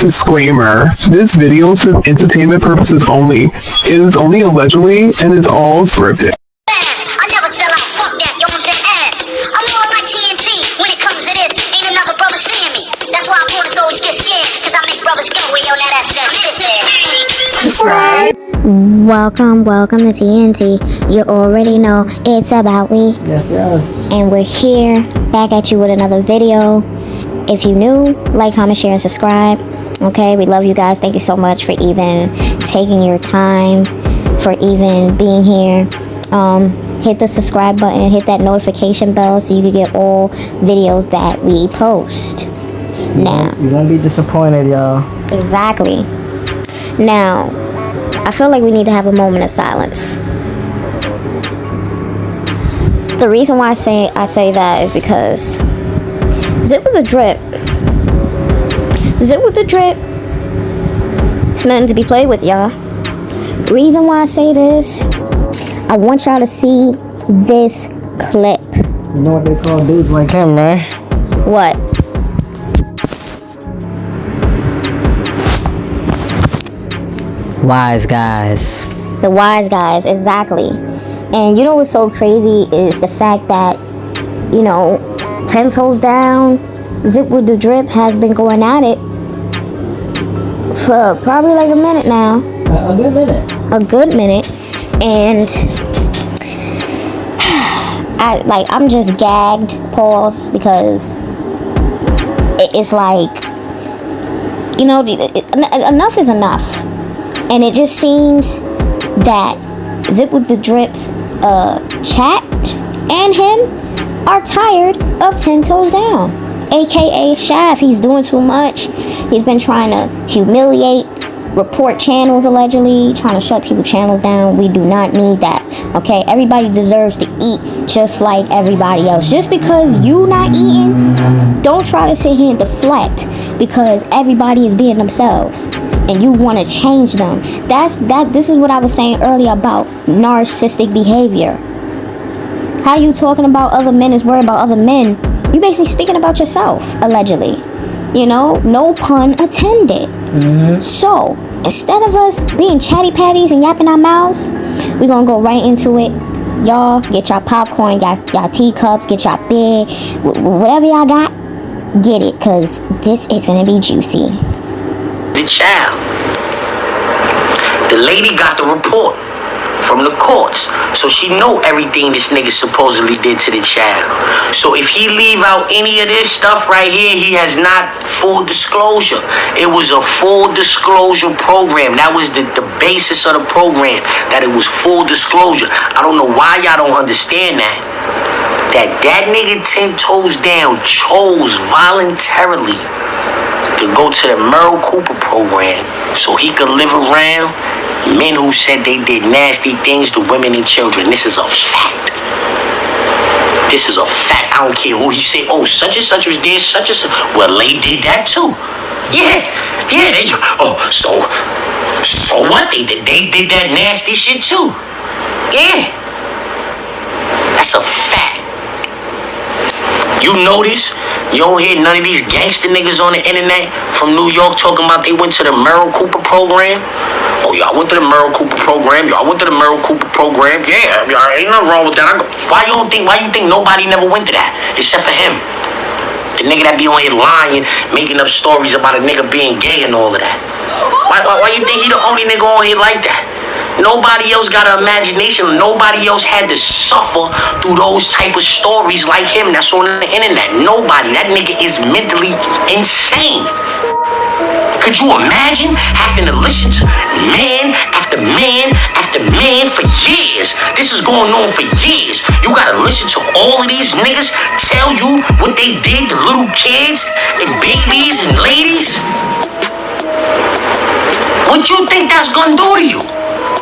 Disclaimer. This video is for entertainment purposes only. It is only allegedly and is all scripted. I never sell out, fuck that, yo, I'm that ass. I'm more like TNT, when it comes to this, ain't another brother seeing me. That's why opponents always get scared, cause I make brothers go, yo, now that's that shit there. Subscribe. Welcome to TNT. You already know it's about we. Yes. And we're here, back at you with another video. If you new, like, comment, share, and subscribe. Okay, we love you guys. Thank you so much for even taking your time, for even being here. Hit the subscribe button, hit that notification bell so you can get all videos that we post. Now, you're gonna be disappointed, y'all. Exactly. Now, I feel like we need to have a moment of silence. The reason why I say that is because Zip with the Drip. Zip with the Drip. It's nothing to be played with, y'all. The reason why I say this, I want y'all to see this clip. You know what they call dudes like him, right? What? Wise guys. The wise guys, exactly. And you know what's so crazy is the fact that, 10 toes down, Zip with the Drip has been going at it for probably like a minute now. A good minute. A good minute. And I'm just gagged, pause, because it's like, enough is enough. And it just seems that Zip with the Drip's chat and him are tired of 10 toes down, aka Shaft. He's doing too much. He's been trying to humiliate, report channels, allegedly trying to shut people's channels down. We do not need that. Okay, everybody deserves to eat just like everybody else. Just because you not eating, don't try to sit here and deflect because everybody is being themselves and you want to change them. This is what I was saying earlier about narcissistic behavior. How you talking about other men is worried about other men. You basically speaking about yourself, allegedly. No pun intended. So, instead of us being chatty patties and yapping our mouths, we're gonna go right into it. Y'all get y'all popcorn, y'all teacups, get y'all beer, whatever y'all got, get it, cause this is gonna be juicy. The child. The lady got the report from the courts, so she know everything this nigga supposedly did to the child. So if he leave out any of this stuff right here, he has not full disclosure. It was a full disclosure program. That was the basis of the program, that it was full disclosure. I don't know why y'all don't understand that nigga 10 toes down chose voluntarily to go to the Merle Cooper program so he could live around men who said they did nasty things to women and children. This is a fact. This is a fact. I don't care who he say, oh, such and such was there, such and such. Well, they did that too. Yeah, so what? They did that nasty shit too. Yeah. That's a fact. You notice, you don't hear none of these gangster niggas on the internet from New York talking about they went to the Merle Cooper program. Oh, y'all went to the Merle Cooper program. Yeah, ain't nothing wrong with that. Why you think nobody never went to that except for him? The nigga that be on here lying, making up stories about a nigga being gay and all of that. Why you think he the only nigga on here like that? Nobody else got an imagination. Nobody else had to suffer through those type of stories like him that's on the internet. Nobody. That nigga is mentally insane. Could you imagine having to listen to man after man after man for years? This is going on for years. You gotta listen to all of these niggas tell you what they did to little kids and babies and ladies? What you think that's gonna do to you?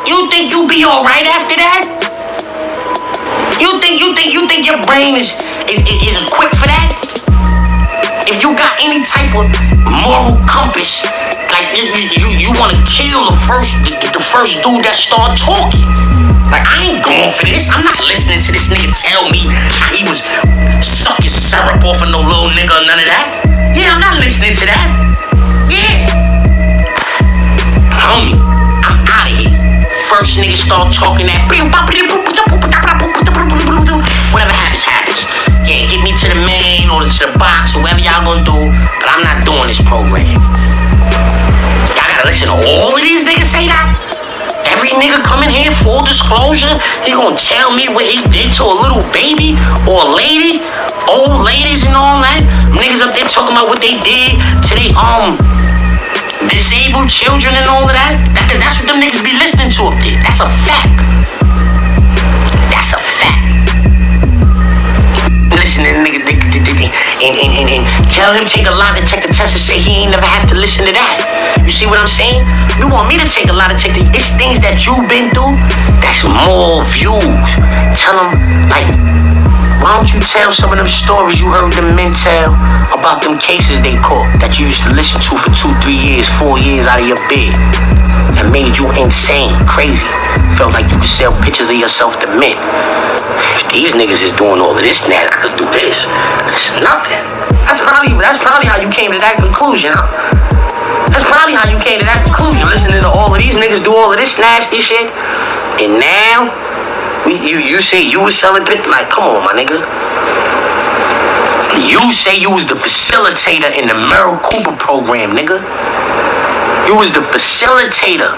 You think you be alright after that? You think your brain is equipped for that? If you got any type of moral compass, like you want to kill the first dude that start talking. Like, I ain't going for this. I'm not listening to this nigga tell me how he was sucking syrup off of no little nigga or none of that. Yeah, I'm not listening to that. Yeah. start talking that. Whatever happens, happens. Yeah, get me to the main or to the box, whoever y'all gonna do. But I'm not doing this program. Y'all gotta listen to all of these niggas say that? Every nigga coming here, full disclosure, he gonna tell me what he did to a little baby or a lady, old ladies and all that. Niggas up there talking about what they did to they disabled children and all of that. That's what them niggas be listening to up there. That's a fact. That's a fact. Listen to the nigga and tell him take a lie detector test and say he ain't never have to listen to that. You see what I'm saying? You want me to take a lie detector? It's things that you've been through. That's more views. Tell him, like, why don't you tell some of them stories you heard them men tell about them cases they caught that you used to listen to for 2, 3 years, 4 years out of your bed? That made you insane, crazy. Felt like you could sell pictures of yourself to men. If these niggas is doing all of this now, I could do this. That's nothing. That's probably how you came to that conclusion, huh? That's probably how you came to that conclusion, listening to all of these niggas do all of this nasty shit. And now, you say you was selling pictures? Like, come on, my nigga. You say you was the facilitator in the Merle Cooper program, nigga. You was the facilitator.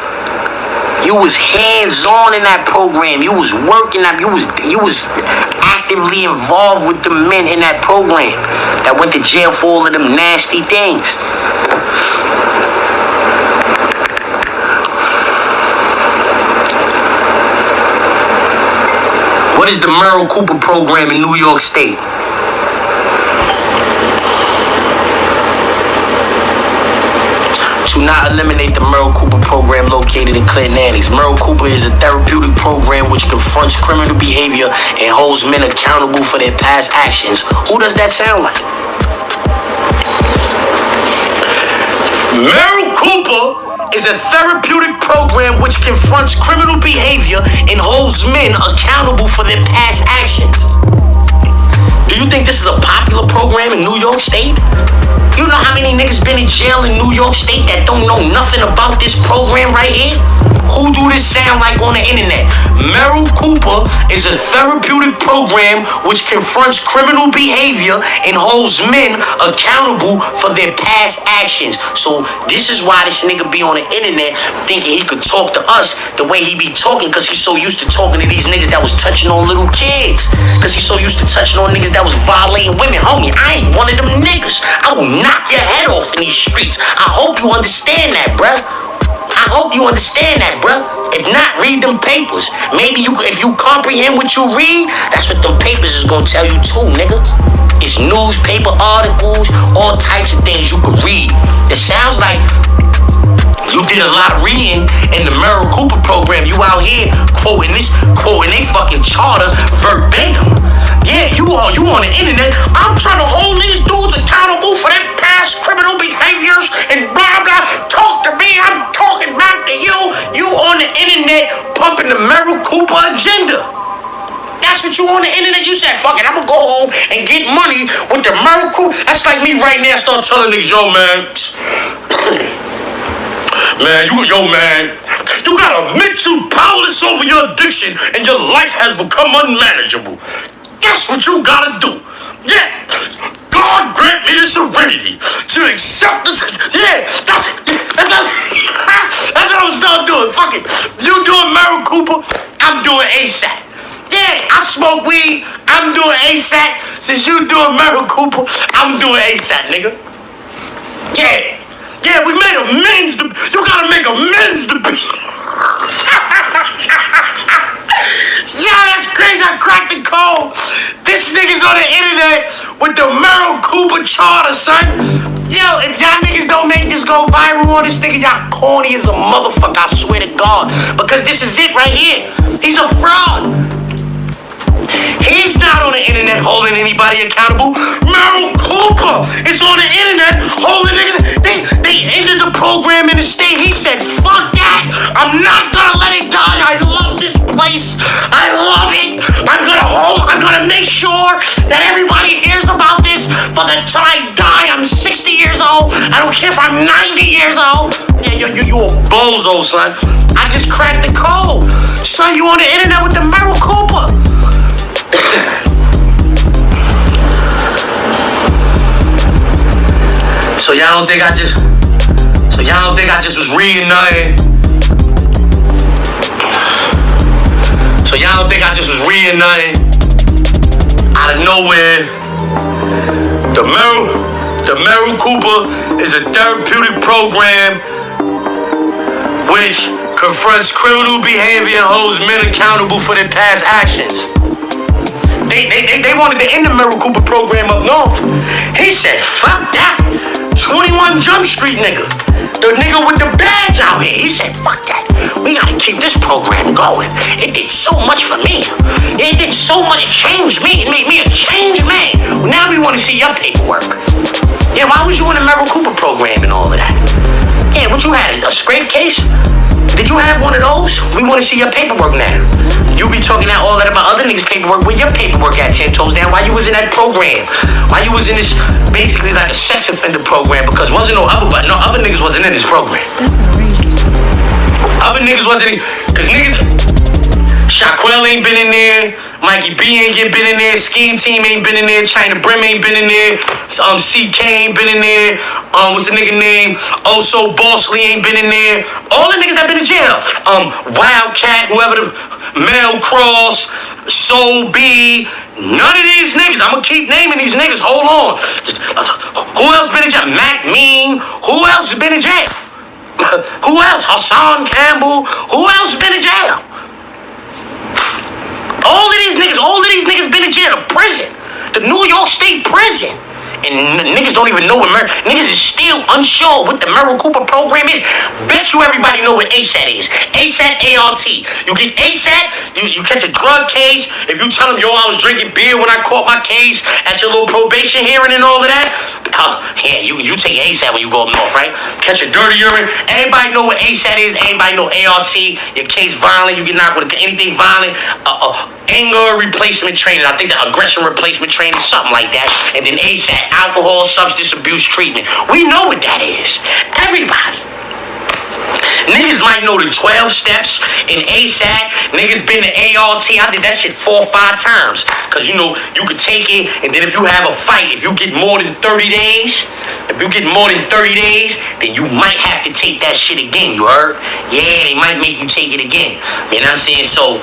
You was hands-on in that program. You was working that. You was actively involved with the men in that program that went to jail for all of them nasty things. What is the Merle Cooper program in New York State? To not eliminate the Merle Cooper program located in Clinton Annex. Merle Cooper is a therapeutic program which confronts criminal behavior and holds men accountable for their past actions. Who does that sound like? Merle Cooper is a therapeutic program which confronts criminal behavior and holds men accountable for their past actions. Do you think this is a popular program in New York State? You know how many niggas been in jail in New York State that don't know nothing about this program right here? Who do this sound like on the internet? Merle Cooper is a therapeutic program which confronts criminal behavior and holds men accountable for their past actions. So this is why this nigga be on the internet thinking he could talk to us the way he be talking, because he's so used to talking to these niggas that was touching on little kids. Because he's so used to touching on niggas that was violating women. Homie, I ain't one of them niggas. I will knock your head off in these streets. I hope you understand that, bruh. I hope you understand that, bruh. If not, read them papers. Maybe if you comprehend what you read, that's what them papers is gonna tell you too, nigga. It's newspaper articles, all types of things you could read. It sounds like you did a lot of reading in the Merle Cooper program. You out here quoting they fucking charter verbatim. Yeah, you on the internet. I'm trying to hold these dudes accountable for their past criminal behaviors and blah blah. Talk to me, I'm talking back to you. You on the internet pumping the Merle Cooper agenda. That's what you on the internet. You said, fuck it, I'm gonna go home and get money with the Merle Cooper. That's like me right now start telling niggas, yo man, you gotta admit you powerless over your addiction and your life has become unmanageable. That's what you gotta do. Yeah. God grant me the serenity to accept this. Yeah, that's what I'm start doing. Fuck it. You doing Merle Cooper, I'm doing ASAP. Yeah, I smoke weed, I'm doing ASAP. Since you doing Merle Cooper, I'm doing ASAP, nigga. Yeah. Yeah, we made amends to... You gotta make amends to be... Yeah, that's crazy. I cracked the code. This nigga's on the internet with the Merle Cooper charter, son. Yo, if y'all niggas don't make this go viral on this nigga, y'all corny as a motherfucker, I swear to God. Because this is it right here. He's a fraud. He's not on the internet holding anybody accountable. Merle Cooper is on the internet holding niggas. They ended the program in the state. He said, fuck that. I'm not gonna let it die. I love this place. I love it. I'm gonna make sure that everybody hears about this for the till I die. I'm 60 years old. I don't care if I'm 90 years old. Yeah, you a bozo, son. I just cracked the code. Son, you on the internet with the Merle Cooper. So y'all don't think I just was reading nothing. So y'all don't think I just was reading nothing out of nowhere. The Merle Cooper is a therapeutic program which confronts criminal behavior and holds men accountable for their past actions. They wanted to end the Merle Cooper program up north. He said, fuck that. 21 Jump Street nigga. The nigga with the badge out here. He said, fuck that. We gotta keep this program going. It did so much for me. It did so much. It changed me. It made me a changed man. Now we want to see your paperwork. Yeah, why was you in the Merle Cooper program and all of that? Yeah, what you had? A scrape case? Did you have one of those? We want to see your paperwork now. You be talking all that about other niggas' paperwork. Where your paperwork at, 10 toes down? Why you was in that program? Why you was in this basically like a sex offender program? Because other niggas wasn't in this program. Other niggas wasn't in, because niggas, Shaquille ain't been in there, Mikey B ain't been in there, Scheme Team ain't been in there, China Brim ain't been in there, CK ain't been in there, what's the nigga name? Also Bossley ain't been in there. All the niggas that been in jail. Wildcat, whoever the Mel Cross, Soul B, none of these niggas. I'ma keep naming these niggas. Hold on. Who else been in jail? Mac Mean. Who else has been in jail? Who else? Hassan Campbell. Who else has been in jail? All of these niggas been in jail. The prison. The New York State prison. And niggas don't even know what niggas is still unsure what the Merle Cooper program is. Bet you everybody know what ASAT is. ASAT ART. You get ASAT, you catch a drug case. If you tell them, yo, I was drinking beer when I caught my case at your little probation hearing and all of that. Yeah, you take ASAT when you go up north, right? Catch a dirty urine. Everybody know what ASAT is. Everybody know ART. Your case violent, you get knocked with anything violent. Anger replacement training. I think the aggression replacement training, something like that. And then ASAT, alcohol substance abuse treatment. We know what that is. Everybody. Niggas might know the 12 steps in ASAT. Niggas been in ART. I did that shit 4 or 5 times. Cause you know, you could take it, and then if you have a fight, if you get more than 30 days, then you might have to take that shit again, you heard? Yeah, they might make you take it again. You know what I'm saying? So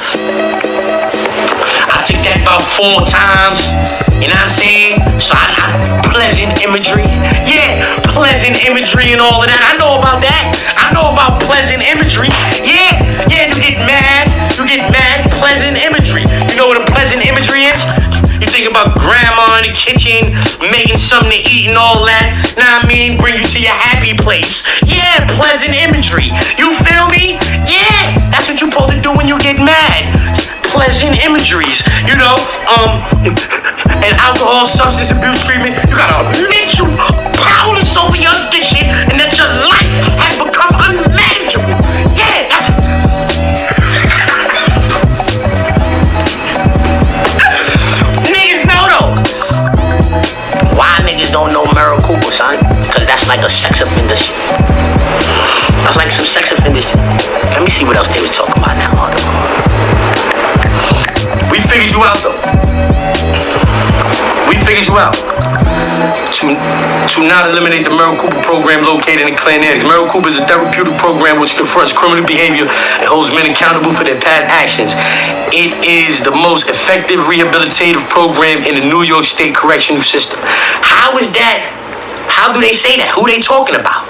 I took that about 4 times. You know what I'm saying? So I pleasant imagery. Yeah, pleasant imagery and all of that. I know about that. I know about pleasant imagery. Yeah, you get mad. Pleasant imagery. You know what a pleasant imagery is? You think about grandma in the kitchen, making something to eat and all that. Nah, I mean, bring you to your happy place. Yeah, pleasant imagery. You feel me? Yeah, that's what you're supposed to do when you get mad. Pleasant imageries, you know, and alcohol substance abuse treatment. You gotta make you powerless over your addiction and that your life has become unmanageable. Yeah, that's niggas know though. Why niggas don't know Merle Cooper, son? Cause that's like a sex offender shit. That's like some sex offender shit. Let me see what else they was talking about now. We figured you out though. We figured you out. To not eliminate the Merle Cooper program located in Clan Andes. Merle Cooper is a therapeutic program which confronts criminal behavior and holds men accountable for their past actions. It is the most effective rehabilitative program in the New York State correctional system. How is that? How do they say that? Who they talking about?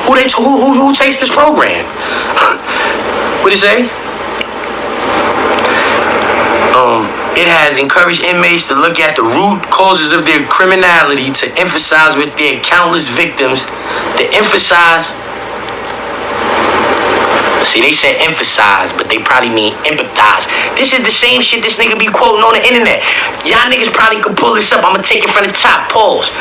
Who takes this program? What did it say? It has encouraged inmates to look at the root causes of their criminality, to emphasize with their countless victims, to emphasize See, they said emphasize, but they probably mean empathize. This is the same shit this nigga be quoting on the internet. Y'all niggas probably could pull this up. I'ma take it from the top. Pause.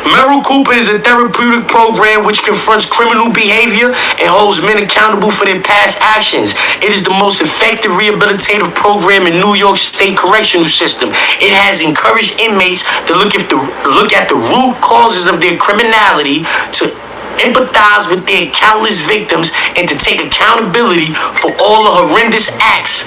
Merle Cooper is a therapeutic program which confronts criminal behavior and holds men accountable for their past actions. It is the most effective rehabilitative program in New York State correctional system. It has encouraged inmates to look at the root causes of their criminality, to empathize with their countless victims, and to take accountability for all the horrendous acts.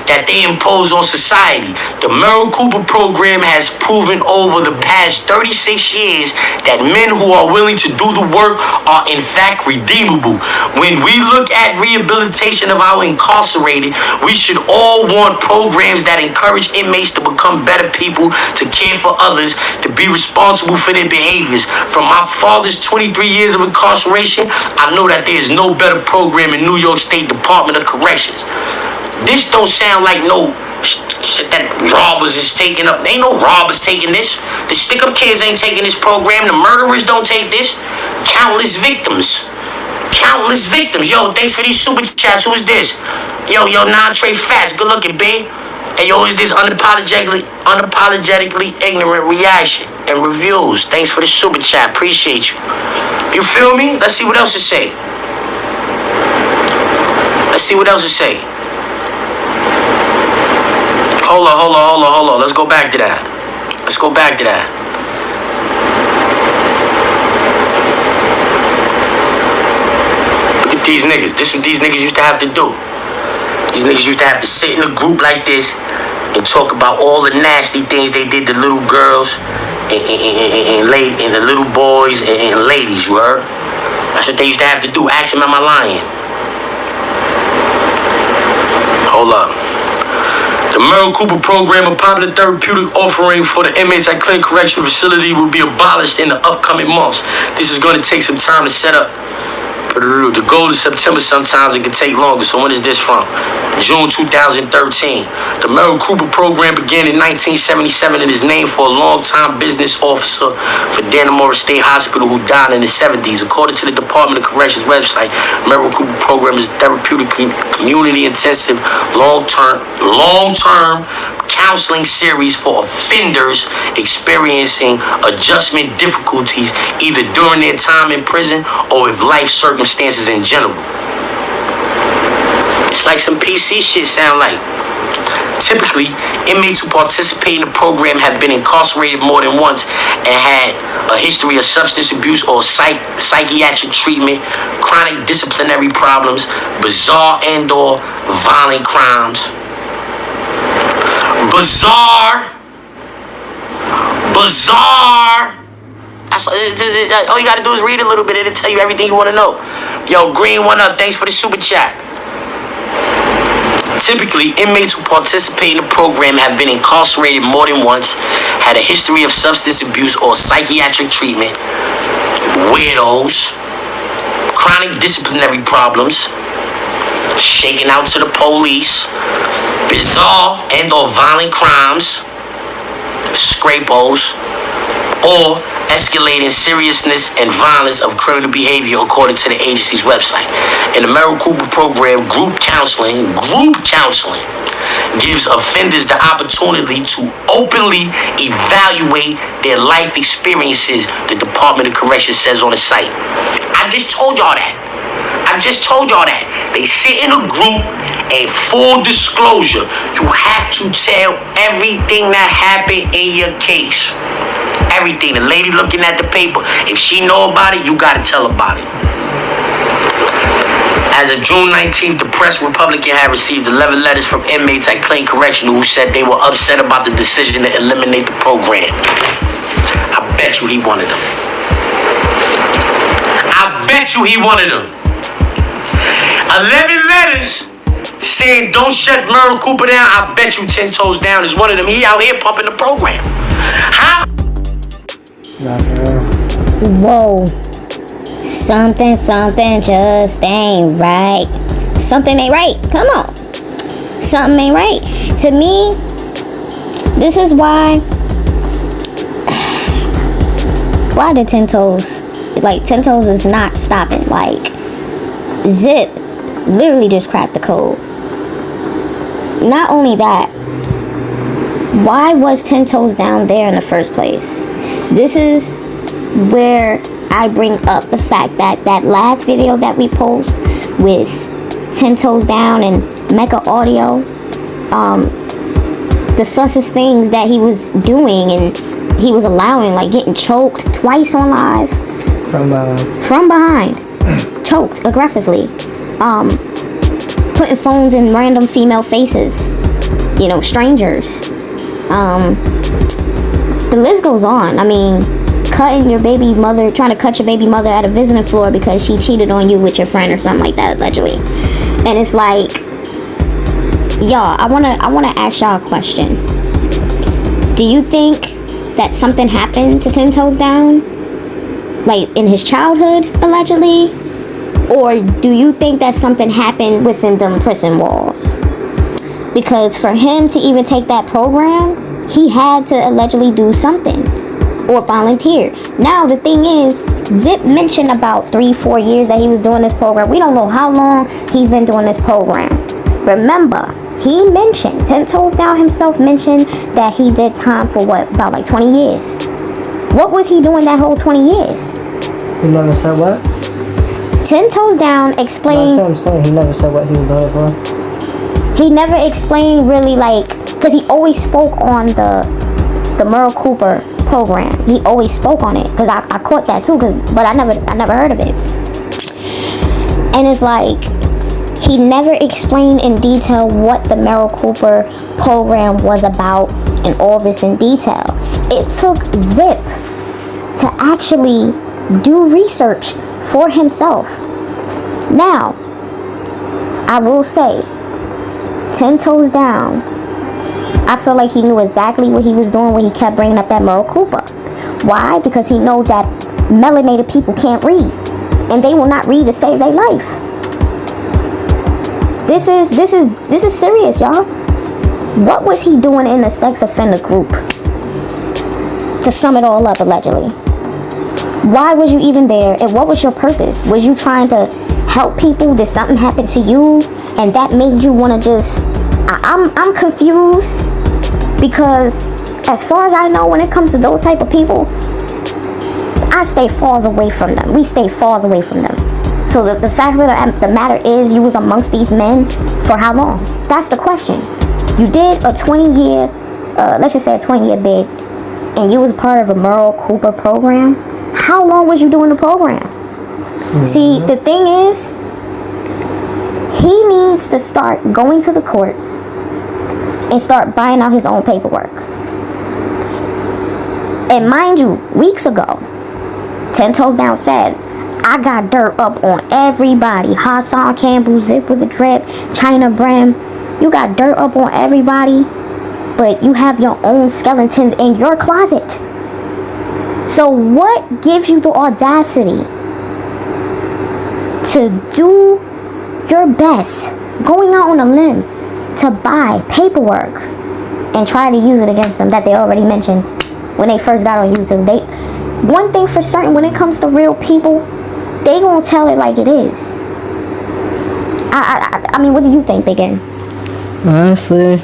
That they impose on society. The Merle Cooper program has proven over the past 36 years that men who are willing to do the work are in fact redeemable. When we look at rehabilitation of our incarcerated, we should all want programs that encourage inmates to become better people, to care for others, to be responsible for their behaviors. From my father's 23 years of incarceration, I know that there is no better program in New York State Department of Corrections. This don't sound like no shit that robbers is taking up. Ain't no robbers taking this. The stick-up kids ain't taking this program. The murderers don't take this. Countless victims. Yo, thanks for these super chats. Who is this? Yo, Nantre Fats. Good looking, babe. Hey, yo, is this unapologetically ignorant reaction and reviews? Thanks for the super chat. Appreciate you. You feel me? Let's see what else to say. Hold on. Let's go back to that. Look at these niggas. This is what these niggas used to have to do. These niggas used to have to sit in a group like this and talk about all the nasty things they did to little girls and the little boys and ladies, you heard? That's what they used to have to do. Ask them, am I lying? Hold up. The Merle Cooper program, a popular therapeutic offering for the inmates at Clinton Correctional Facility, will be abolished in the upcoming months. This is going to take some time to set up. The goal is September. Sometimes it can take longer. So when is this from? June 2013. The Merle Cooper program began in 1977 and is named for a longtime business officer for Dannemora State Hospital who died in the 70s. According to the Department of Corrections website, Merle Cooper program is a therapeutic, community-intensive, long-term counseling series for offenders experiencing adjustment difficulties either during their time in prison or with life circumstances in general. It's like some PC shit sound like. Typically, inmates who participate in the program have been incarcerated more than once and had a history of substance abuse or psychiatric treatment, chronic disciplinary problems, bizarre and/or violent crimes. Bizarre. That's all you gotta do is read a little bit. It'll tell you everything you want to know. Yo, Green, one up. Thanks for the super chat. Typically, inmates who participate in the program have been incarcerated more than once, had a history of substance abuse or psychiatric treatment, weirdos, chronic disciplinary problems, shaken out to the police, bizarre and/or violent crimes, scrapos, or escalating seriousness and violence of criminal behavior according to the agency's website. In the Merle Cooper program, group counseling gives offenders the opportunity to openly evaluate their life experiences, the Department of Corrections says on the site. I just told y'all that. They sit in a group, and full disclosure, you have to tell everything that happened in your case. Everything. The lady looking at the paper, if she know about it, you gotta tell about it. As of June 19th, the Press Republican had received 11 letters from inmates at Clinton Correctional who said they were upset about the decision to eliminate the program. I bet you he wanted them. 11 letters saying don't shut Merle Cooper down. I bet you 10 toes down is one of them. He out here pumping the program. How? Whoa. Something just ain't right. Something ain't right. Come on. Something ain't right. To me, this is why did 10 toes Like, 10 Toes is not stopping. Like, Zip literally just cracked the code. Not only that, why was 10 Toes down there in the first place? This is where I bring up the fact that that last video that we post with 10 Toes Down and Mecca Audio, the sussest things that he was doing and he was allowing, like getting choked twice on live from behind, choked aggressively, putting phones in random female faces, you know, strangers. The list goes on. I mean, trying to cut your baby mother at a visiting floor because she cheated on you with your friend or something like that, allegedly. And it's like, y'all, I wanna ask y'all a question. Do you think that something happened to 10 Toes Down, like in his childhood, allegedly? Or do you think that something happened within them prison walls? Because for him to even take that program, he had to allegedly do something or volunteer. Now, the thing is, Zip mentioned about 3-4 years that he was doing this program. We don't know how long he's been doing this program. Remember, he mentioned, 10 Toes Down himself mentioned that he did time for about like 20 years. What was he doing that whole 20 years? He never said what? 10 Toes Down explains... That's what I'm saying. He never said what he was doing it for. He never explained really, like, because he always spoke on the Merle Cooper program. He always spoke on it, because I caught that too, but I never heard of it. And it's like, he never explained in detail what the Merle Cooper program was about and all this in detail. It took Zip to actually do research for himself. Now, I will say, 10 Toes Down, I feel like he knew exactly what he was doing when he kept bringing up that Merle Cooper. Why? Because he knows that melanated people can't read, and they will not read to save their life. This is serious, y'all. What was he doing in the sex offender group? To sum it all up, allegedly. Why was you even there, and what was your purpose? Was you trying to help people? Did something happen to you and that made you want to just... I'm confused, because as far as I know, when it comes to those type of people, I stay far away from them. We stay far away from them. So the fact of the matter is, you was amongst these men for how long? That's the question. You did a 20-year, let's just say a 20-year bid, and you was a part of a Merle Cooper program. How long was you doing the program? Mm-hmm. See, the thing is, he needs to start going to the courts and start buying out his own paperwork. And mind you, weeks ago, 10 Toes Down said, I got dirt up on everybody. Hassan Campbell, ZipWithTheDrip, China Brim. You got dirt up on everybody, but you have your own skeletons in your closet. So what gives you the audacity to do your best, going out on a limb, to buy paperwork and try to use it against them that they already mentioned when they first got on YouTube? One thing for certain, when it comes to real people, they gonna tell it like it is. I mean, what do you think, Big N? Honestly,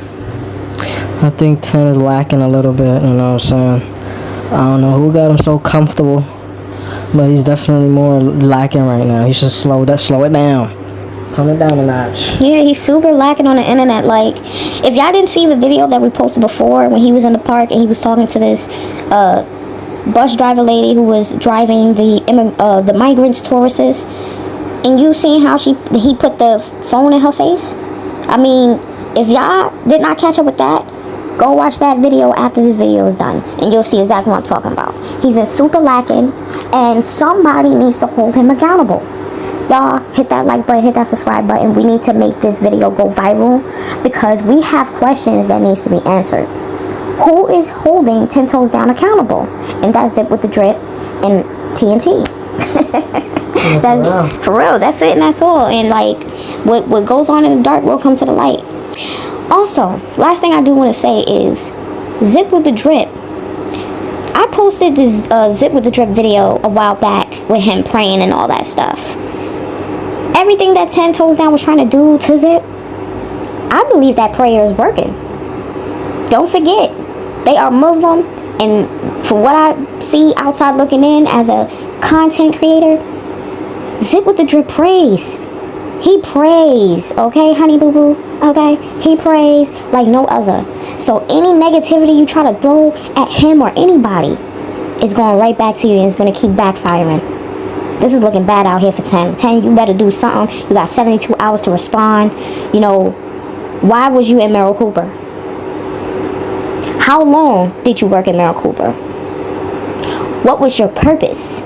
I think 10 is lacking a little bit, you know what I'm saying? I don't know who got him so comfortable, but he's definitely more lacking right now. He should slow it down. Tone it down a notch. Yeah, he's super lacking on the internet. Like, if y'all didn't see the video that we posted before when he was in the park and he was talking to this bus driver lady who was driving the migrants, tourists, and you seen how he put the phone in her face? I mean, if y'all did not catch up with that, go watch that video after this video is done, and you'll see exactly what I'm talking about. He's been super lacking, and somebody needs to hold him accountable. Y'all, hit that like button, hit that subscribe button. We need to make this video go viral, because we have questions that needs to be answered. Who is holding 10 Toes Down accountable? And that's ZipWithTheDrip and TNT. That's for real. That's it, and that's all. And like, what goes on in the dark will come to the light. Also, last thing I do want to say is, ZipWithTheDrip, I posted this Zip with the Drip video a while back with him praying and all that stuff. Everything that 10 Toes Down was trying to do to Zip, I believe that prayer is working. Don't forget, they are Muslim, and from what I see outside looking in as a content creator, Zip with the Drip prays. He prays, okay, honey boo boo, okay? He prays like no other. So any negativity you try to throw at him or anybody is going right back to you, and it's going to keep backfiring. This is looking bad out here for 10. 10, you better do something. You got 72 hours to respond. You know, why was you in Merle Cooper? How long did you work at Merle Cooper? What was your purpose?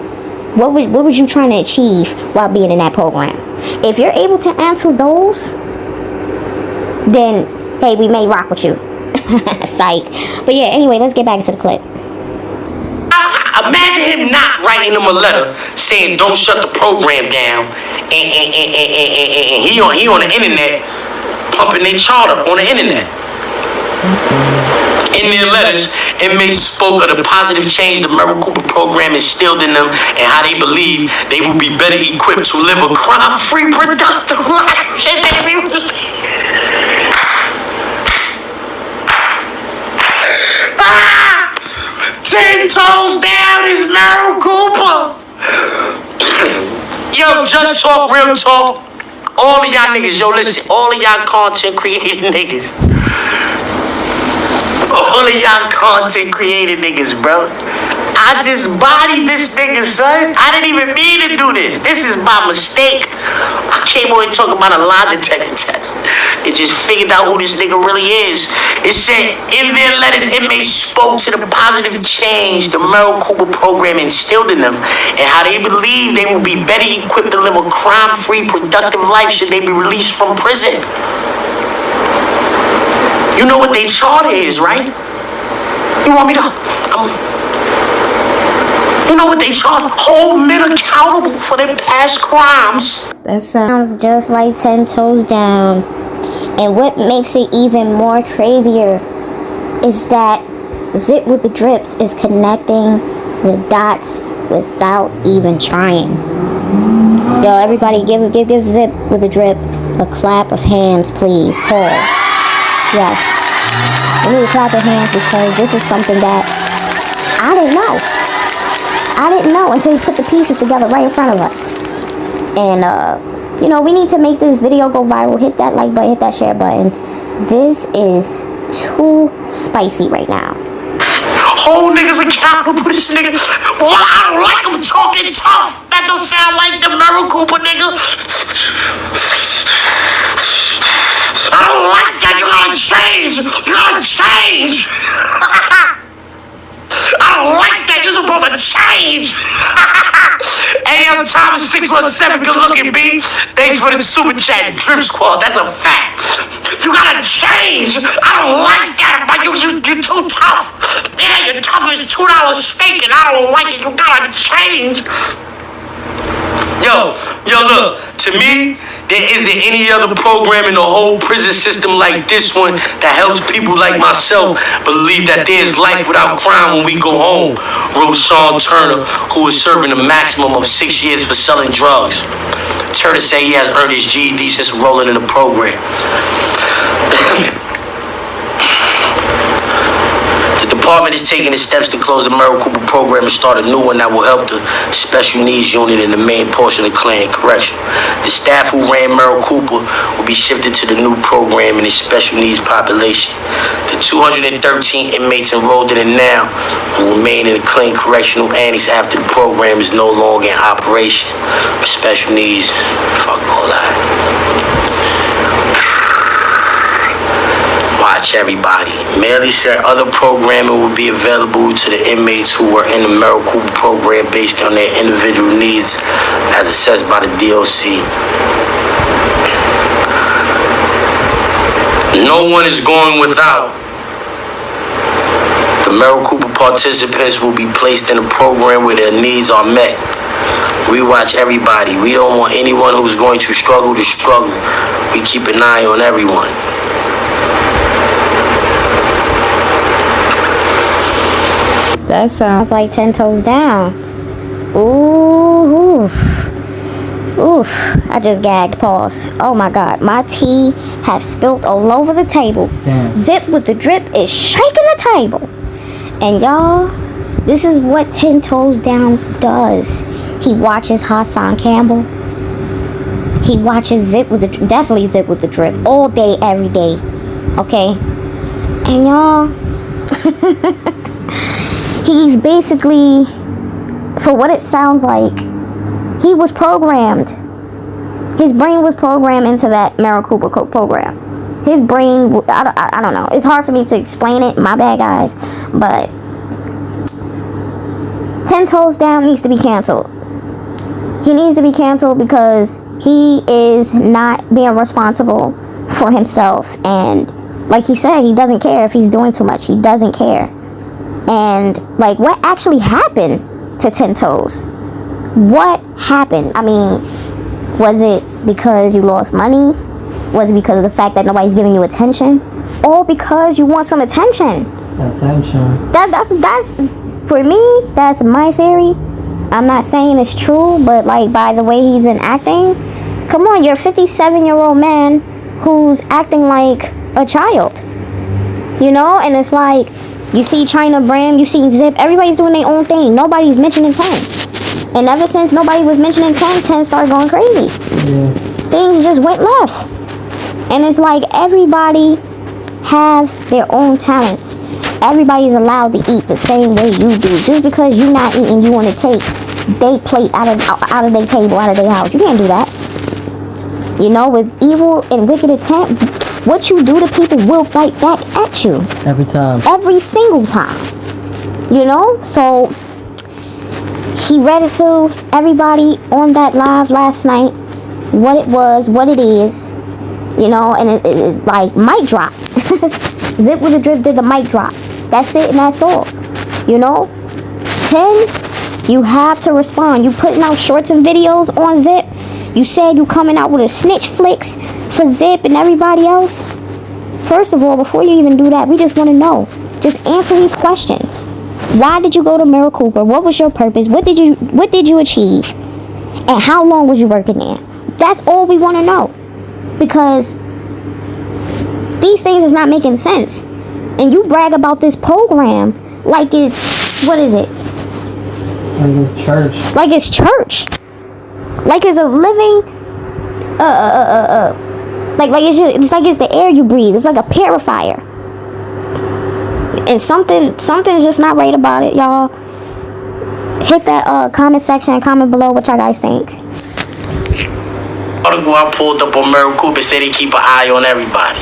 What was you trying to achieve while being in that program? If you're able to answer those, then, hey, we may rock with you. Psych. But yeah, anyway, let's get back into the clip. Imagine him not writing them a letter saying don't shut the program down, and he on the internet pumping their charter on the internet. In their letters, inmates spoke of the positive change the Merle Cooper program instilled in them and how they believe they will be better equipped to live a crime-free, productive life. 10 Toes Down is Merle Cooper. Yo, just talk, real talk. All of y'all niggas, yo, listen. All of y'all content creating niggas. All of y'all content creating niggas, bro. I just bodied this nigga, son. I didn't even mean to do this. This is my mistake. I came over and talking about a lie detector test. It just figured out who this nigga really is. It said, in their letters, inmates spoke to the positive change the Merle Cooper program instilled in them and how they believe they will be better equipped to live a crime-free, productive life should they be released from prison. You know what their charter is, right? You want me to... You know what they charge? Hold men accountable for their past crimes. That sounds just like 10 Toes Down. And what makes it even more crazier is that Zip with the Drips is connecting the dots without even trying. Yo, everybody give Zip with the Drip a clap of hands, please. Pause. Yes. We need a clap of hands because this is something that I didn't know. I didn't know until he put the pieces together right in front of us. And, you know, we need to make this video go viral. Hit that like button, hit that share button. This is too spicy right now. Whole niggas accountable, this nigga. Well, I don't like him talking tough. That don't sound like the Merle Cooper nigga. I don't like that. You gotta change. You gotta change. I don't like that. You're supposed to change. AM Thomas 617, good looking, B. Thanks for the super chat. Drip Squad, that's a fact. You gotta change. I don't like that. But you're too tough. Yeah, you're tough as $2 steak, and I don't like it. You gotta change. Yo, look, to me, there isn't any other program in the whole prison system like this one that helps people like myself believe that there's life without crime when we go home, wrote Sean Turner, who is serving a maximum of 6 years for selling drugs. Turner said he has earned his GED since enrolling in the program. The department is taking the steps to close the Merle Cooper program and start a new one that will help the special needs unit in the main portion of Clan Correction. The staff who ran Merle Cooper will be shifted to the new program in the special needs population. The 213 inmates enrolled in it now will remain in the Clan Correctional Annex after the program is no longer in operation. Special needs, fuck all that. Watch everybody. Merle said other programming will be available to the inmates who were in the Merle Cooper program based on their individual needs as assessed by the DOC. No one is going without. The Merle Cooper participants will be placed in a program where their needs are met. We watch everybody. We don't want anyone who's going to struggle to struggle. We keep an eye on everyone. That sounds like 10 toes down. Ooh. Oof. I just gagged. Pause. Oh my god. My tea has spilt all over the table. Damn. Zip with the drip is shaking the table. And y'all, this is what 10 toes down does. He watches Hassan Campbell. He watches definitely Zip with the Drip all day, every day. Okay? And y'all, he's basically, for what it sounds like, he was programmed. His brain was programmed into that Merle Cooper program. His brain, I don't know. It's hard for me to explain it. My bad, guys. But 10 Toes Down needs to be canceled. He needs to be canceled because he is not being responsible for himself. And like he said, he doesn't care if he's doing too much. He doesn't care. And like, what actually happened to 10 Toes? What happened? I mean, was it because you lost money? Was it because of the fact that nobody's giving you attention? Or because you want some attention? Attention. That's for me, that's my theory. I'm not saying it's true, but like, by the way he's been acting, come on, you're a 57-year-old man who's acting like a child. You know? And it's like, you see China Bram, you see Zip, everybody's doing their own thing. Nobody's mentioning 10. And ever since nobody was mentioning 10 started going crazy. Yeah. Things just went left. And it's like, everybody have their own talents. Everybody's allowed to eat the same way you do. Just because you're not eating, you want to take their plate out of their table, out of their house. You can't do that. You know, with evil and wicked intent, what you do to people will bite back at you. Every time. Every single time. You know? So, he read it to everybody on that live last night. What it was, what it is. You know, and it's like, mic drop. Zip with the Drip did the mic drop. That's it and that's all. You know? 10, you have to respond. You putting out shorts and videos on Zip. You said you coming out with a snitch flicks for Zip and everybody else. First of all, before you even do that, we just want to know. Just answer these questions. Why did you go to Merle Cooper? What was your purpose? What did you achieve? And how long was you working there? That's all we want to know. Because these things is not making sense. And you brag about this program like it's, what is it? Like it's church. Like it's church. Like it's a living, like it's like it's the air you breathe. It's like a purifier. And something's just not right about it, y'all. Hit that comment section and comment below what y'all guys think. Article I pulled up on Merle Cooper said he keep an eye on everybody.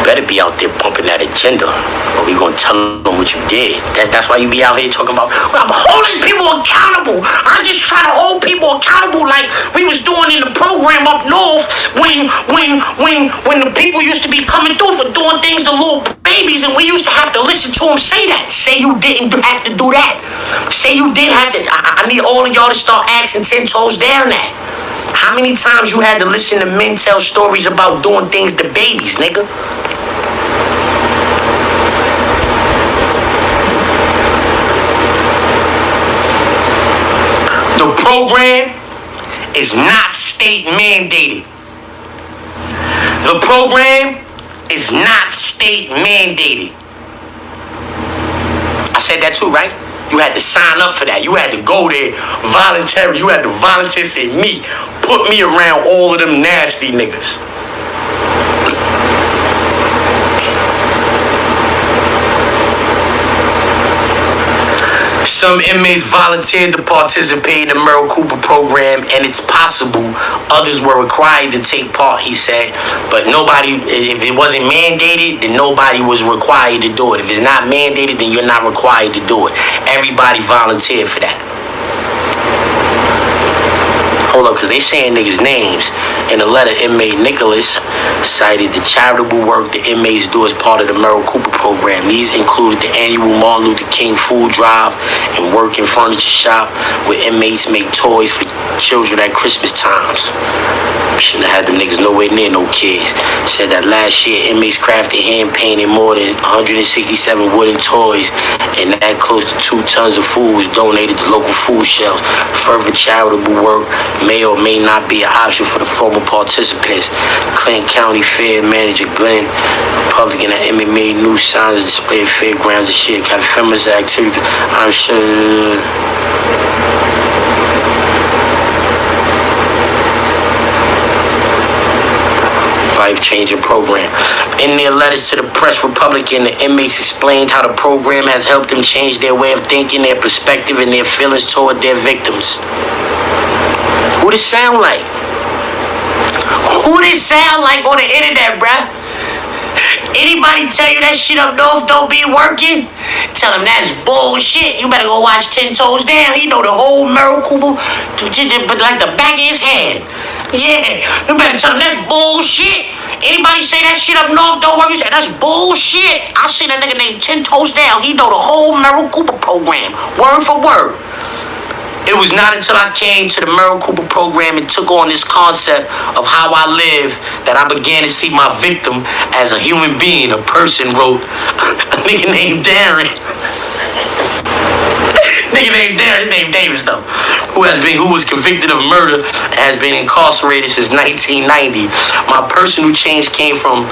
Better be out there pumping that agenda, or we gonna tell them what you did. That's why you be out here talking about, well, I'm holding people accountable. I'm just trying to hold people accountable like we was doing in the program up north when the people used to be coming through for doing things to little babies, and we used to have to listen to them say that. Say you didn't have to do that. Say you didn't have to. I need all of y'all to start asking 10 toes down that. How many times you had to listen to men tell stories about doing things to babies, nigga? The program is not state mandated. The program is not state mandated. I said that too, right? You had to sign up for that. You had to go there voluntarily. You had to volunteer, say, me, put me around all of them nasty niggas. Some inmates volunteered to participate in the Merle Cooper program, and it's possible others were required to take part, he said. But nobody, if it wasn't mandated, then nobody was required to do it. If it's not mandated, then you're not required to do it. Everybody volunteered for that. Hold up, because they saying niggas' names. In a letter, inmate Nicholas cited the charitable work the inmates do as part of the Merle Cooper program. These included the annual Martin Luther King food drive and work in furniture shop where inmates make toys for children at Christmas times. correction. I had them niggas nowhere near no kids. Said that last year, inmates crafted hand painted more than 167 wooden toys, and that close to 2 tons of food was donated to local food shelves. Further charitable work may or may not be an option for the former participants. Clinton County Fair Manager Glenn Republican at Emmy made new signs and displayed fairgrounds and shit. Kind of feminist activity. I'm sure. Life-changing program. In their letters to the Press Republican, the inmates explained how the program has helped them change their way of thinking, their perspective, and their feelings toward their victims. Who this sound like? Who this sound like on the internet, bruh? Anybody tell you that shit up north don't be working? Tell him that's bullshit. You better go watch 10 Toes Down. He know the whole Merle Cooper, but like the back of his hand. Yeah, you better tell him that's bullshit. Anybody say that shit up north don't work? You say that's bullshit. I seen a nigga named 10 Toes Down. He know the whole Merle Cooper program, word for word. It was not until I came to the Merle Cooper program and took on this concept of how I live that I began to see my victim as a human being, a person, wrote a nigga named Darren. Nigga named Darren, his name Davis though, who was convicted of murder and has been incarcerated since 1990. My personal change came from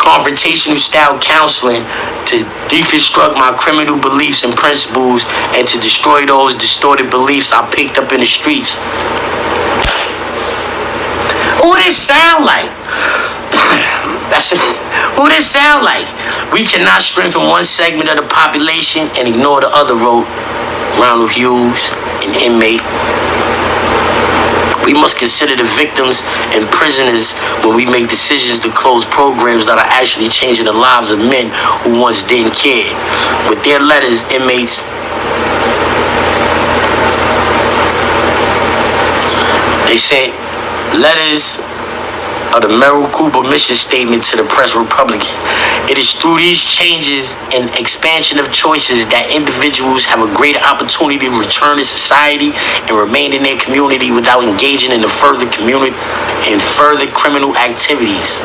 confrontational style counseling to deconstruct my criminal beliefs and principles and to destroy those distorted beliefs I picked up in the streets. Who this sound like? Who this sound like? We cannot strengthen one segment of the population and ignore the other, wrote Ronald Hughes, an inmate. We must consider the victims and prisoners when we make decisions to close programs that are actually changing the lives of men who once didn't care. With their letters, inmates sent letters of the Merle Cooper mission statement to the Press Republican. It is through these changes and expansion of choices that individuals have a greater opportunity to return to society and remain in their community without engaging in further criminal activities.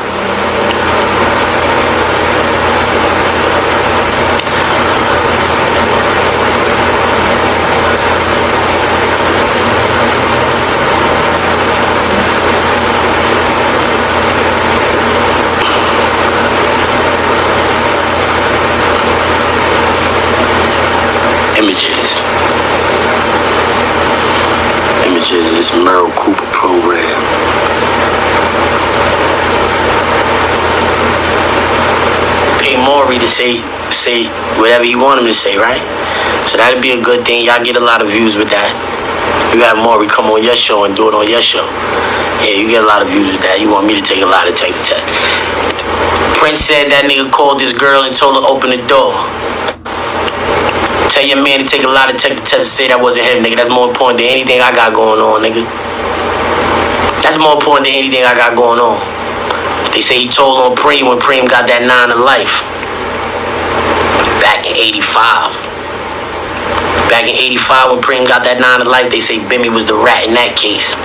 Images of this Merle Cooper program. Pay Maury to say whatever you want him to say, right? So that'd be a good thing. Y'all get a lot of views with that. You have Maury come on your show and do it on your show. Yeah, you get a lot of views with that. You want me to take a lie detector test. Prince said that nigga called this girl and told her to open the door. Tell your man to take a lie detector test and say that wasn't him, nigga. That's more important than anything I got going on, nigga. That's more important than anything I got going on. They say he told on Preem when Preem got that 9 to life. Back in 85. Back in 85 when Preem got that 9 to life, they say Bimmy was the rat in that case.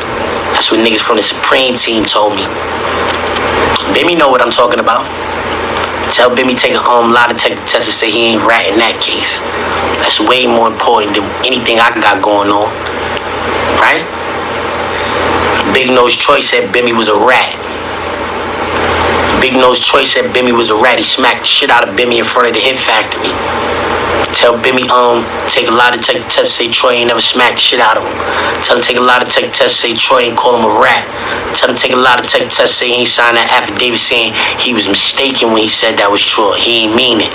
That's what niggas from the Supreme team told me. Bimmy know what I'm talking about. Tell Bimmy take a lie detector test and say he ain't rat in that case. That's way more important than anything I got going on. Right? Big Nose Choice said Bimmy was a rat. Big Nose Choice said Bimmy was a rat. He smacked the shit out of Bimmy in front of the Hit Factory. Tell Bimmy, take a lie detector test, say Troy ain't never smacked the shit out of him. Tell him take a lie detector test, say Troy ain't call him a rat. Tell him take a lie detector test, say he ain't signed that affidavit saying he was mistaken when he said that was Troy. He ain't mean it.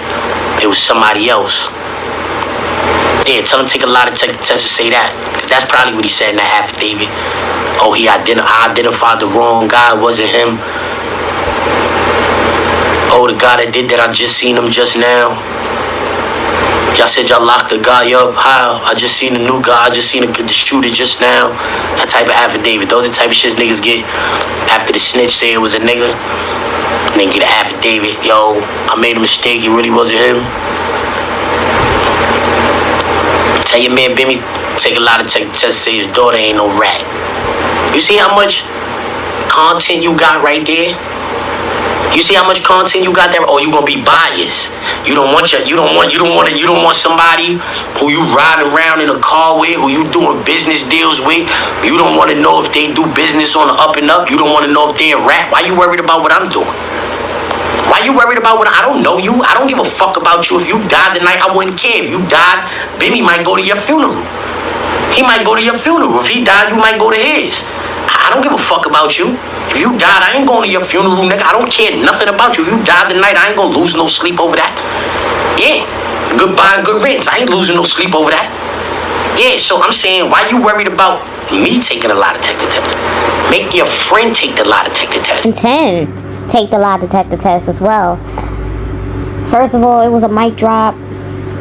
It was somebody else. Yeah, tell him take a lie detector test and say that. That's probably what he said in that affidavit. Oh, I identified the wrong guy, it wasn't him. Oh, the guy that did that, I just seen him just now. Y'all said y'all locked the guy up. How? I just seen a new guy. I just seen the shooter just now. That type of affidavit. Those are the type of shit niggas get after the snitch say it was a nigga. And then get an affidavit. Yo, I made a mistake. It really wasn't him. Tell your man Bimmy take a lie detector test, say his daughter ain't no rat. You see how much content you got right there? You see how much content you got there? Or you gonna be biased? You don't want somebody who you riding around in a car with, who you doing business deals with. You don't want to know if they do business on the up and up. You don't want to know if they a rap. Why you worried about what I'm doing? Why you worried about what I don't know you? I don't give a fuck about you. If you died tonight, I wouldn't care. If you died, Benny might go to your funeral. He might go to your funeral. If he died, you might go to his. I don't give a fuck about you. If you died, I ain't going to your funeral, nigga. I don't care nothing about you. If you died tonight, I ain't gonna lose no sleep over that. Yeah. Goodbye and good riddance. I ain't losing no sleep over that. Yeah, so I'm saying, why you worried about me taking a lie detector test? Make your friend take the lie detector test. And 10 take the lie detector test as well. First of all, it was a mic drop.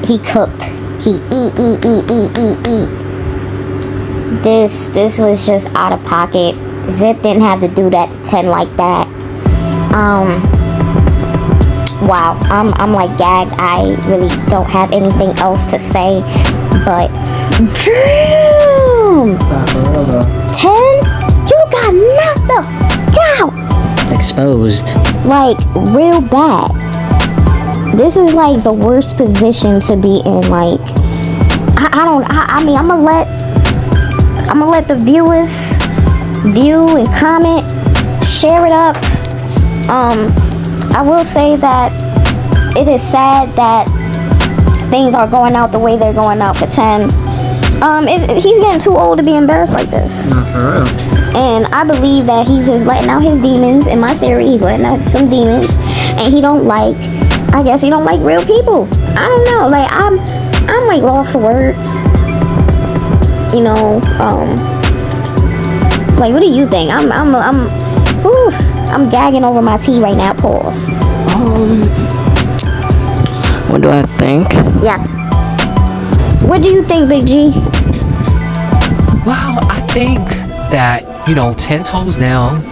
He cooked. He eat. This was just out of pocket. Zip didn't have to do that to 10 like that. Wow, I'm like gagged. I really don't have anything else to say, but damn, 10, you got knocked the out, Exposed. like real bad. This is like the worst position to be in. Like, I mean, I'm gonna let the viewers view and comment, share it up. I will say that it is sad that things are going out the way they're going out for 10. He's getting too old to be embarrassed like this. Not for real. And I believe that he's just letting out his demons. In my theory, he's letting out some demons, and I guess he don't like real people. I don't know. Like I'm like lost for words. You know. Like, what do you think? I'm gagging over my tea right now. Pause. What do I think? Yes. What do you think, Big G? Well, I think that, 10 Toes Down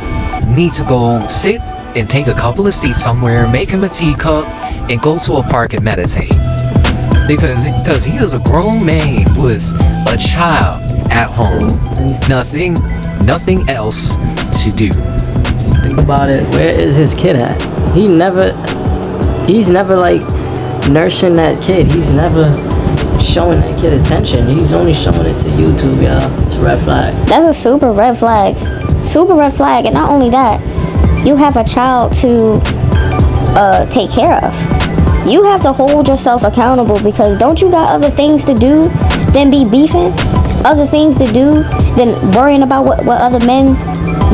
need to go sit and take a couple of seats somewhere, make him a teacup, and go to a park and meditate. Because he is a grown man with a child at home. Nothing else to do. Think about it. Where is his kid at? He's never like nursing that kid. He's never showing that kid attention. He's only showing it to YouTube, y'all. It's a red flag. That's a super red flag. Super red flag. And not only that, you have a child to take care of. You have to hold yourself accountable, because don't you got other things to do than be beefing? Other things to do than worrying about what other men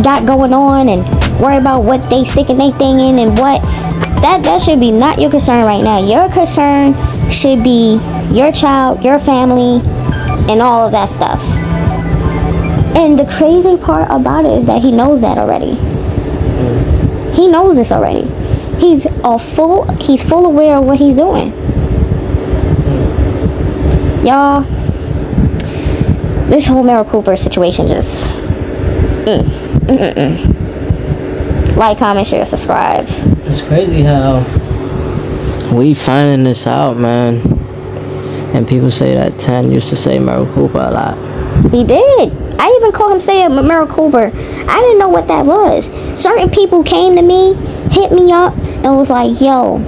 got going on, and worry about what they sticking their thing in, and what that should be not your concern right now. Your concern should be your child, your family, and all of that stuff. And the crazy part about it is that he knows that already. He knows this already. He's full aware of what he's doing. Y'all, this whole Merle Cooper situation just like, comment, share, subscribe. It's crazy how we finding this out, man. And people say that 10 used to say Merle Cooper a lot. He did. I even called him saying Merle Cooper. I didn't know what that was. Certain people came to me, hit me up, and was like, yo,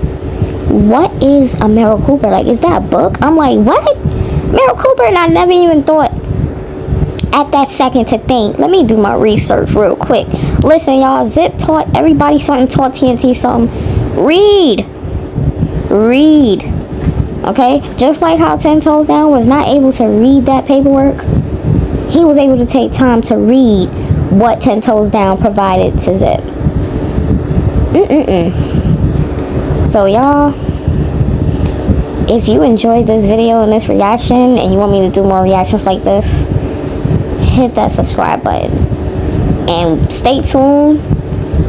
what is a Merle Cooper? Like, is that a book? I'm like, what? Merle Cooper? And I never even thought at that second to think, let me do my research real quick. Listen, y'all, Zip taught everybody something, taught TNT something. Read. Okay? Just like how 10 Toes Down was not able to read that paperwork, he was able to take time to read what 10 Toes Down provided to Zip. So, y'all, if you enjoyed this video and this reaction, and you want me to do more reactions like this, hit that subscribe button. And stay tuned.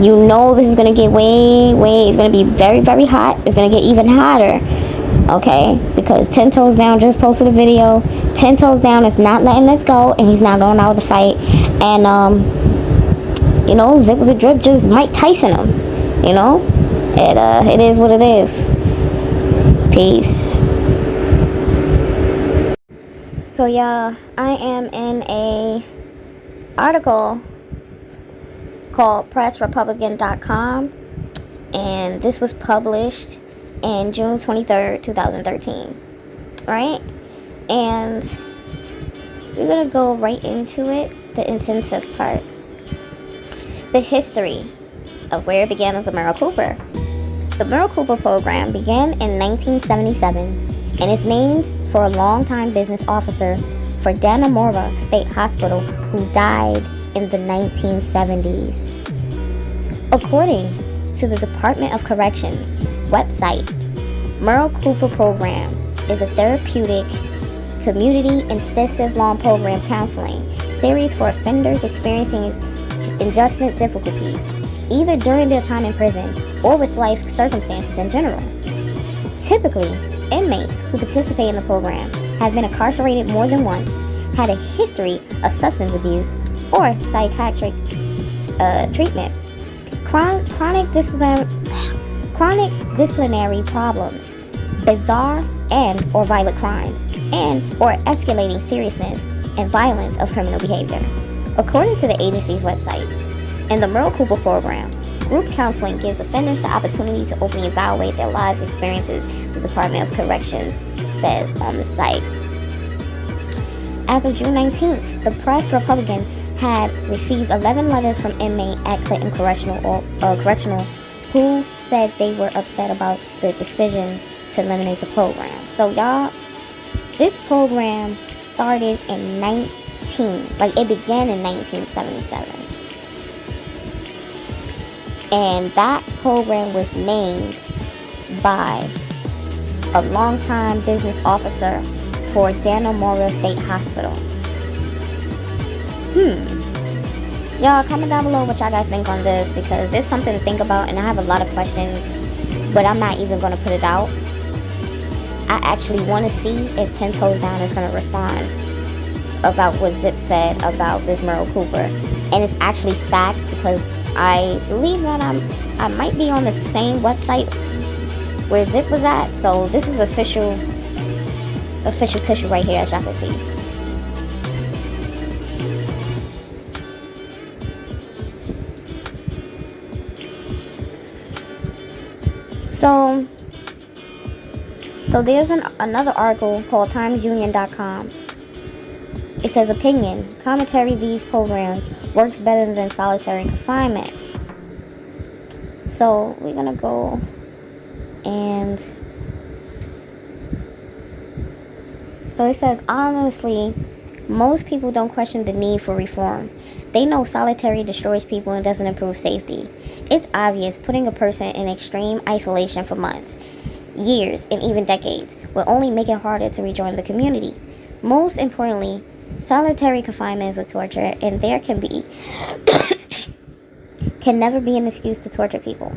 You know this is going to get it's going to be very, very hot. It's going to get even hotter. Okay? Because 10 Toes Down just posted a video. 10 Toes Down is not letting this go, and he's not going out with the fight. And, Zip with the Drip just Mike Tyson him. It is what it is. Peace. So, y'all, I am in a article called PressRepublican.com, and this was published in June 23rd, 2013. Right? And we're gonna go right into it, the intensive part. The history of where it began with the Merle Cooper. The Merle Cooper program began in 1977 and is named for a longtime business officer for Dannemora State Hospital who died in the 1970s. According to the Department of Corrections website, Merle Cooper program is a therapeutic, community intensive long program counseling series for offenders experiencing adjustment difficulties, either during their time in prison or with life circumstances in general. Typically, inmates who participate in the program have been incarcerated more than once, had a history of substance abuse or psychiatric treatment, chronic disciplinary problems, bizarre and or violent crimes, and or escalating seriousness and violence of criminal behavior. According to the agency's website, in the Merle Cooper program, group counseling gives offenders the opportunity to openly evaluate their life experiences, the Department of Corrections says on the site. As of June 19th, the Press Republican had received 11 letters from inmates at Clinton Correctional who said they were upset about the decision to eliminate the program. So y'all, this program started in it began in 1977. And that program was named by a longtime business officer for Dannemora State Hospital. Y'all, comment down below what y'all guys think on this, because there's something to think about and I have a lot of questions, but I'm not even going to put it out. I actually want to see if 10 Toes Down is going to respond about what Zip said about this Merle Cooper. And it's actually facts, because I believe that I might be on the same website where Zip was at. So this is official tissue right here, as y'all can see. So there's another article called TimesUnion.com. It says, opinion, commentary, these programs works better than solitary confinement. So we're gonna go and so it says, honestly, most people don't question the need for reform. They know solitary destroys people and doesn't improve safety. It's obvious putting a person in extreme isolation for months, years, and even decades will only make it harder to rejoin the community. Most importantly, solitary confinement is a torture, and there can never be an excuse to torture people.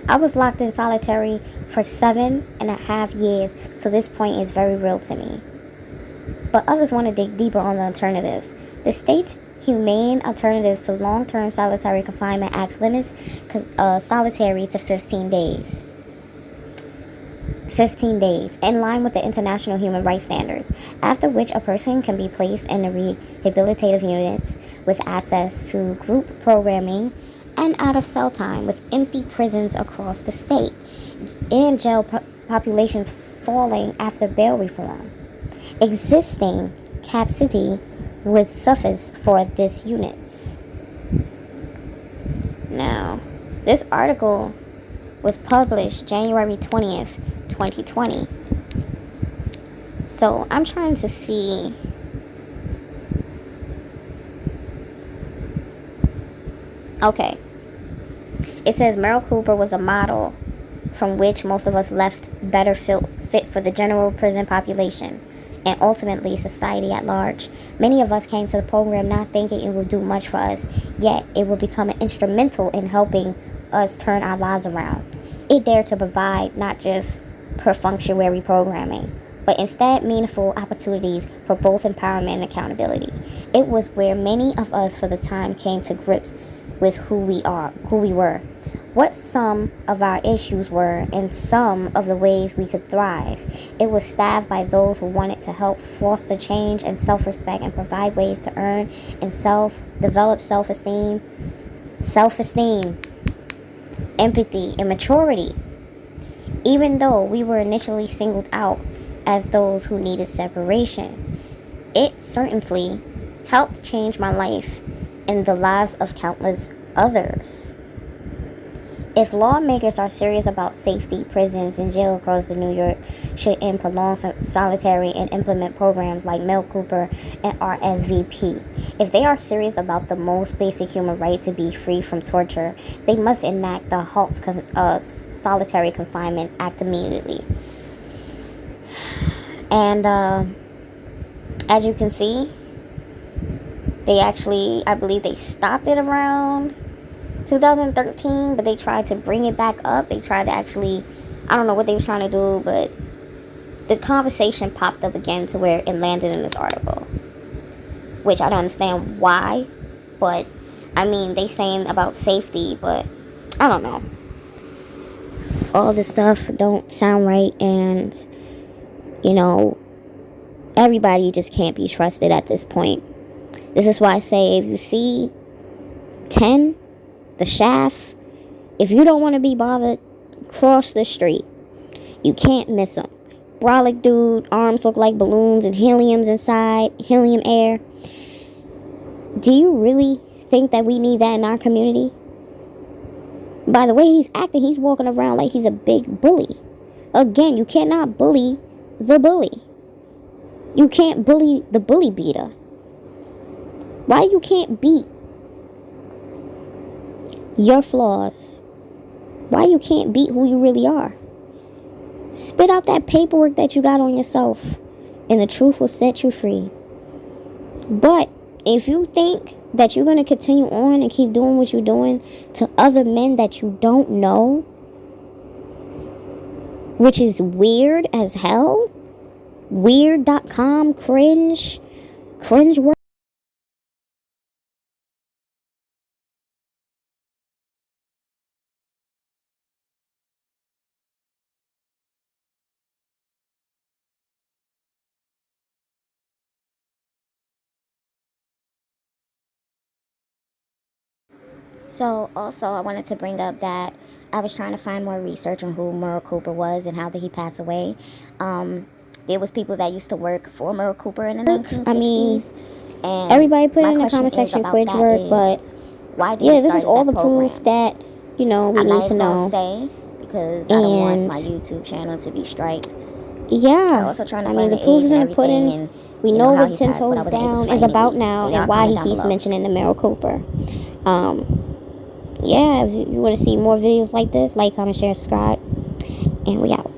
I was locked in solitary for 7.5 years, so this point is very real to me. But others want to dig deeper on the alternatives. The state's humane alternatives to long-term solitary confinement acts limits solitary to 15 days. 15 days, in line with the international human rights standards, after which a person can be placed in the rehabilitative units with access to group programming and out-of-cell time, with empty prisons across the state and jail populations falling after bail reform. Existing capacity would suffice for these units. Now, this article was published January 20th, 2020. So I'm trying to see. Okay. It says Merle Cooper was a model from which most of us left better fit for the general prison population and ultimately society at large. Many of us came to the program not thinking it would do much for us, yet it would become instrumental in helping us turn our lives around. It dared to provide not just perfunctory programming, but instead meaningful opportunities for both empowerment and accountability. It was where many of us for the time came to grips with who we were, what some of our issues were, and some of the ways we could thrive. It was staffed by those who wanted to help foster change and self-respect and provide ways to earn and develop self-esteem self-esteem, empathy, and maturity. Even though we were initially singled out as those who needed separation, it certainly helped change my life and the lives of countless others. If lawmakers are serious about safety, prisons and jail across New York should end prolonged solitary and implement programs like Merle Cooper and RSVP. If they are serious about the most basic human right to be free from torture, they must enact the Solitary Confinement Act immediately. And as you can see, they actually, I believe they stopped it around 2013, but they tried to bring it back up. They tried to actually, I don't know what they were trying to do, but the conversation popped up again to where it landed in this article, which I don't understand why, but I mean, they saying about safety, but I don't know. All this stuff don't sound right, and you know, everybody just can't be trusted at this point. This is why I say, if you see 10, the shaft, if you don't want to be bothered, cross the street. You can't miss him. Brolic dude, arms look like balloons and helium's inside, helium air. Do you really think that we need that in our community? By the way he's acting, he's walking around like he's a big bully. Again, you cannot bully the bully. You can't bully the bully beater. Why you can't beat your flaws? Why you can't beat who you really are? Spit out that paperwork that you got on yourself, and the truth will set you free. But if you think that you're going to continue on and keep doing what you're doing to other men that you don't know, which is weird as hell, weird.com, cringe word. So also I wanted to bring up that I was trying to find more research on who Merle Cooper was and how did he pass away. There was people that used to work for Merle Cooper in the 1960s. I mean, and everybody put in the comment section cringe work, but why did yeah, he this is start all that the proof that, you know, we need to know. Say, because I don't want my YouTube channel to be striked. Yeah, I'm also trying to find the the proof age is and in the pudding. everything, and We you know know how what he 10 passed, but I Toes wasn't able to Down find is any about leads. now, So y'all and why he comment down keeps below. mentioning the Merle Cooper. Yeah, if you want to see more videos like this, like, comment, share, subscribe, and we out.